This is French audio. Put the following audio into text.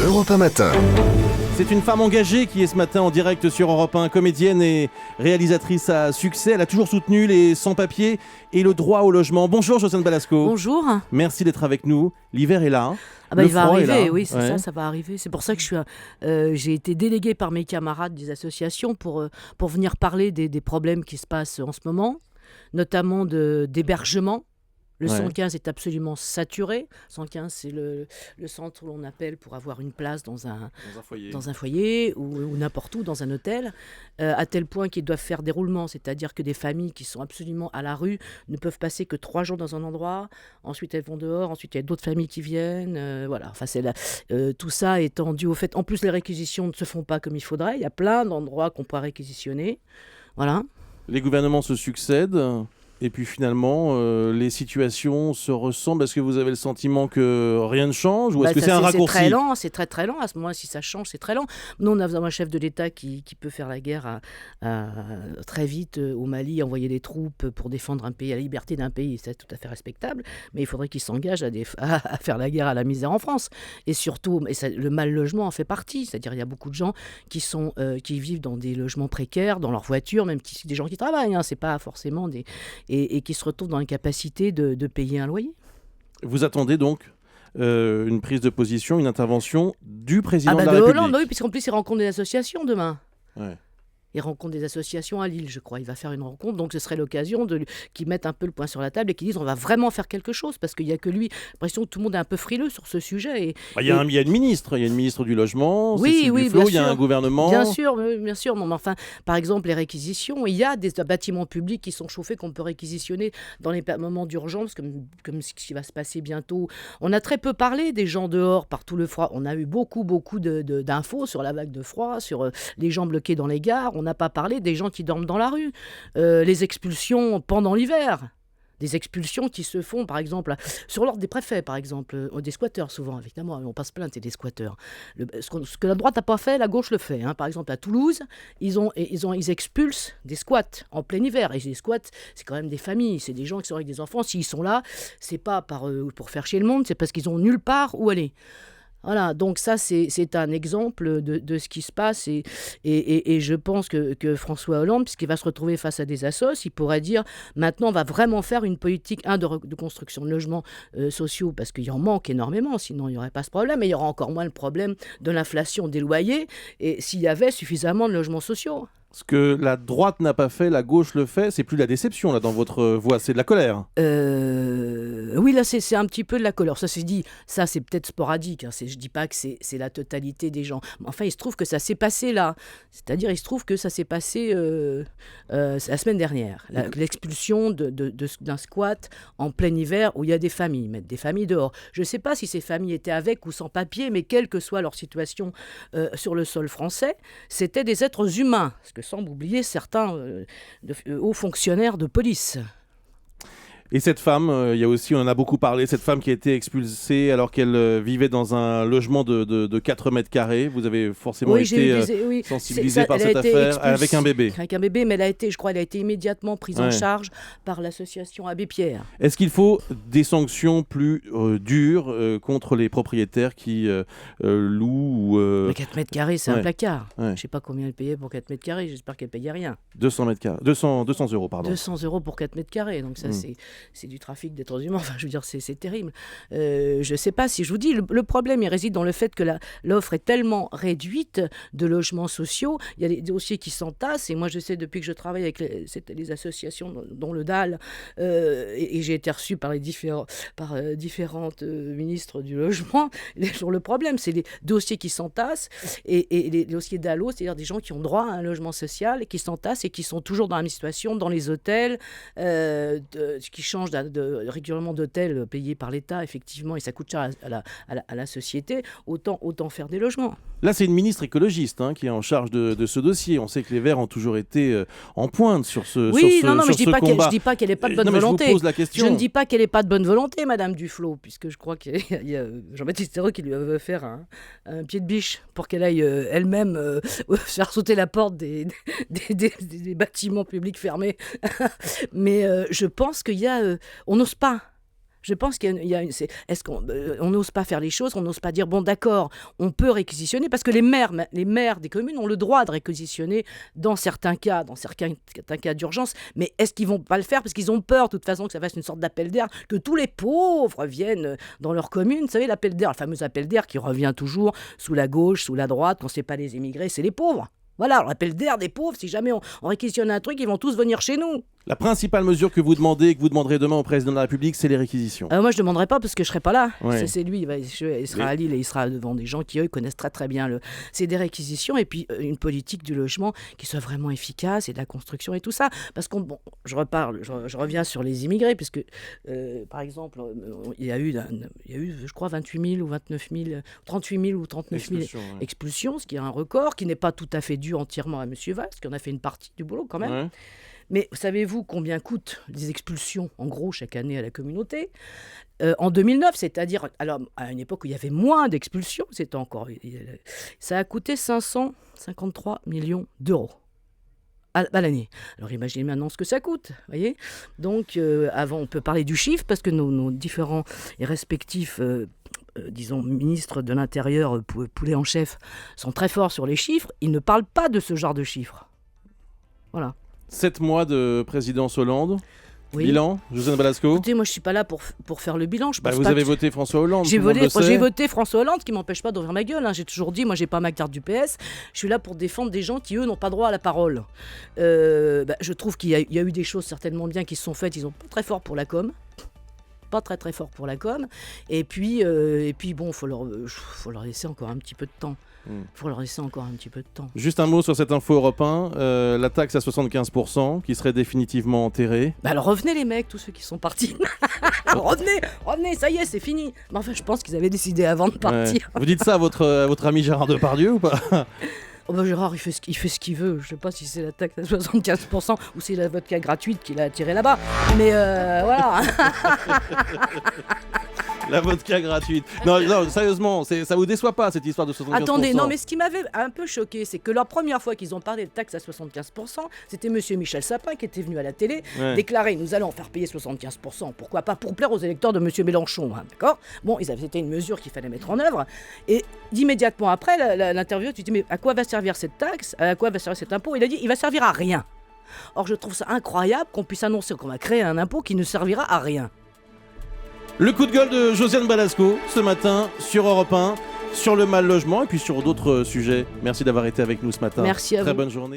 Europe 1 Matin. C'est une femme engagée qui est ce matin en direct sur Europe 1, comédienne et réalisatrice à succès. Elle a toujours soutenu les sans-papiers et le droit au logement. Bonjour Josiane Balasco. Bonjour. Merci d'être avec nous. L'hiver est là. Il va arriver, là. oui, c'est ça va arriver. C'est pour ça que j'ai été déléguée par mes camarades des associations pour venir parler des problèmes qui se passent en ce moment, notamment d'hébergement. Le 115 est absolument saturé. 115, c'est le centre où l'on appelle pour avoir une place dans un foyer ou n'importe où, dans un hôtel, à tel point qu'ils doivent faire des roulements, c'est-à-dire que des familles qui sont absolument à la rue ne peuvent passer que 3 jours dans un endroit, ensuite elles vont dehors, ensuite il y a d'autres familles qui viennent, voilà. Enfin, tout ça étant dû au fait... En plus, les réquisitions ne se font pas comme il faudrait, il y a plein d'endroits qu'on pourrait réquisitionner, voilà. Les gouvernements se succèdent. Et puis finalement, les situations se ressemblent. Est-ce que vous avez le sentiment que rien ne change ou est-ce que c'est un raccourci ? C'est très lent, c'est très très lent. À ce moment-là, si ça change, c'est très lent. Nous, on a un chef de l'État qui peut faire la guerre très vite au Mali, envoyer des troupes pour défendre un pays, la liberté d'un pays, c'est tout à fait respectable. Mais il faudrait qu'il s'engage à faire la guerre à la misère en France. Et surtout, le mal logement en fait partie. C'est-à-dire il y a beaucoup de gens qui vivent dans des logements précaires, dans leur voiture, même des gens qui travaillent. Hein, c'est pas forcément des... Et qui se retrouvent dans l'incapacité de payer un loyer. Vous attendez donc une prise de position, une intervention du président de la République. Hollande, oui, puisqu'en plus il rencontre des associations demain. Ouais. Il rencontre des associations à Lille, je crois. Il va faire une rencontre, donc ce serait l'occasion qu'ils mettent un peu le poing sur la table et qu'ils disent on va vraiment faire quelque chose, parce qu'il n'y a que lui. J'ai l'impression que tout le monde est un peu frileux sur ce sujet. Il y a une ministre, du logement, oui, Cécile Duflot, il y a un gouvernement. Bien sûr. Mais enfin, par exemple, les réquisitions, il y a des bâtiments publics qui sont chauffés qu'on peut réquisitionner dans les moments d'urgence, comme ce qui va se passer bientôt. On a très peu parlé des gens dehors par tout le froid. On a eu beaucoup d'infos sur la vague de froid, sur les gens bloqués dans les gares. On n'a pas parlé des gens qui dorment dans la rue, les expulsions pendant l'hiver, des expulsions qui se font par exemple sur l'ordre des préfets, par exemple, des squatteurs souvent, évidemment, on passe plainte, c'est des squatteurs. Ce que la droite n'a pas fait, la gauche le fait. Hein. Par exemple, à Toulouse, ils expulsent des squats en plein hiver. Et les squats, c'est quand même des familles, c'est des gens qui sont avec des enfants. S'ils sont là, c'est pas pour faire chier le monde, c'est parce qu'ils ont nulle part où aller. Voilà, donc ça c'est un exemple de ce qui se passe et je pense que François Hollande, puisqu'il va se retrouver face à des assos, il pourrait dire maintenant on va vraiment faire une politique de construction de logements sociaux, parce qu'il y en manque énormément, sinon il n'y aurait pas ce problème, et il y aura encore moins le problème de l'inflation des loyers, et s'il y avait suffisamment de logements sociaux. Ce que la droite n'a pas fait, la gauche le fait, c'est plus la déception là dans votre voix, c'est de la colère. Oui, là c'est un petit peu de la colère. Ça c'est peut-être sporadique. Hein. Je dis pas que c'est la totalité des gens. Mais enfin, il se trouve que ça s'est passé là. C'est-à-dire, il se trouve que ça s'est passé la semaine dernière. L'expulsion d'un squat en plein hiver où il y a des familles, mettre des familles dehors. Je ne sais pas si ces familles étaient avec ou sans papier, mais quelle que soit leur situation sur le sol français, c'était des êtres humains. Ce que semblent oublier certains hauts fonctionnaires de police. Et cette femme, il y a aussi, on en a beaucoup parlé, cette femme qui a été expulsée alors qu'elle vivait dans un logement de 4 mètres carrés. Vous avez forcément été sensibilisé par cette affaire avec un bébé. Avec un bébé, mais elle a été immédiatement prise en charge par l'association Abbé Pierre. Est-ce qu'il faut des sanctions plus dures contre les propriétaires qui louent Mais 4 mètres carrés, c'est un placard. Ouais. Je ne sais pas combien elle payait pour 4 mètres carrés, j'espère qu'elle ne payait rien. 200 euros, pardon. 200 euros pour 4 mètres carrés, donc ça c'est du trafic d'êtres humains, enfin je veux dire c'est terrible. Je ne sais pas si je vous dis, le problème il réside dans le fait que l'offre est tellement réduite de logements sociaux, il y a des dossiers qui s'entassent, et moi je sais depuis que je travaille avec les associations dont le DAL, et j'ai été reçue par différentes ministres du logement, sur le problème c'est les dossiers qui s'entassent, et les dossiers DALO, c'est-à-dire des gens qui ont droit à un logement social et qui s'entassent et qui sont toujours dans la même situation, dans les hôtels, qui changent régulièrement d'hôtel payé par l'État, effectivement, et ça coûte cher à la société, autant faire des logements. Là, c'est une ministre écologiste qui est en charge de ce dossier. On sait que les Verts ont toujours été en pointe sur ce combat. Je dis pas qu'elle n'est pas de bonne volonté. Je vous pose la question. Je ne dis pas qu'elle n'est pas de bonne volonté, Madame Duflot, puisque je crois qu'il y a Jean-Baptiste Ayrault qui lui veut faire un pied de biche pour qu'elle aille elle-même faire sauter la porte des bâtiments publics fermés. Mais je pense qu'il y a... on n'ose pas. Je pense qu'il y a est-ce qu'on n'ose pas faire les choses, on n'ose pas dire bon d'accord, on peut réquisitionner parce que les maires des communes ont le droit de réquisitionner dans certains cas d'urgence, mais est-ce qu'ils vont pas le faire parce qu'ils ont peur de toute façon que ça fasse une sorte d'appel d'air, que tous les pauvres viennent dans leur commune, vous savez l'appel d'air, le fameux appel d'air qui revient toujours sous la gauche, sous la droite, quand c'est pas les immigrés, c'est les pauvres. Voilà, l'appel d'air des pauvres, si jamais on réquisitionne un truc, ils vont tous venir chez nous. La principale mesure que vous demandez et que vous demanderez demain au président de la République, c'est les réquisitions. Moi, je ne demanderai pas parce que je ne serai pas là. Ouais. C'est lui, il sera à Lille et il sera devant des gens qui, eux, connaissent très très bien. C'est des réquisitions et puis une politique du logement qui soit vraiment efficace et de la construction et tout ça. Parce que, je reviens sur les immigrés, puisque, par exemple, il y a eu, je crois, 28 000 ou 29 000, 38 000 ou 39 000 expulsions, ce qui est un record, qui n'est pas tout à fait dû entièrement à M. Valls, qui en a fait une partie du boulot quand même. Ouais. Mais savez-vous combien coûtent les expulsions, en gros, chaque année à la communauté ? En 2009, c'est-à-dire alors, à une époque où il y avait moins d'expulsions, ça a coûté 553 millions d'euros à l'année. Alors imaginez maintenant ce que ça coûte, voyez ? Donc, avant, on peut parler du chiffre, parce que nos différents et respectifs... disons, ministres de l'Intérieur, poulet en chef, sont très forts sur les chiffres, ils ne parlent pas de ce genre de chiffres. Voilà. 7 mois de présidence Hollande. Oui. Bilan, Josiane Balasco. Écoutez, moi je ne suis pas là pour faire le bilan. Vous avez voté François Hollande. J'ai voté François Hollande, ce qui ne m'empêche pas d'ouvrir ma gueule. J'ai toujours dit, moi j'ai pas ma carte du PS. Je suis là pour défendre des gens qui, eux, n'ont pas droit à la parole. Je trouve qu'il y a eu des choses certainement bien qui se sont faites. Ils sont pas très forts pour la com. Pas très très fort pour la com. Et puis bon, faut leur laisser encore un petit peu de temps. Juste un mot sur cette info Europe 1, la taxe à 75% qui serait définitivement enterrée. Alors revenez les mecs, tous ceux qui sont partis. revenez, ça y est, c'est fini. Mais enfin, je pense qu'ils avaient décidé avant de partir. Vous dites ça à votre ami Gérard Depardieu ou pas ? Gérard, il fait ce qu'il veut. Je sais pas si c'est la taxe à 75% ou c'est la vodka gratuite qu'il a attirée là-bas. Mais voilà. La vodka gratuite. Non, sérieusement, ça vous déçoit pas cette histoire de 75%? Attendez, non, mais ce qui m'avait un peu choqué, c'est que la première fois qu'ils ont parlé de taxe à 75%, c'était monsieur Michel Sapin qui était venu à la télé déclarer nous allons faire payer 75%. Pourquoi pas? Pour plaire aux électeurs de monsieur Mélenchon, d'accord? Bon, c'était une mesure qu'il fallait mettre en œuvre. Et immédiatement après l'interview, tu te dis mais à quoi va servir cette taxe? À quoi va servir cet impôt? Il a dit il va servir à rien. Or, je trouve ça incroyable qu'on puisse annoncer qu'on va créer un impôt qui ne servira à rien. Le coup de gueule de Josiane Balasco ce matin sur Europe 1, sur le mal logement et puis sur d'autres sujets. Merci d'avoir été avec nous ce matin. Merci à vous. Très bonne journée.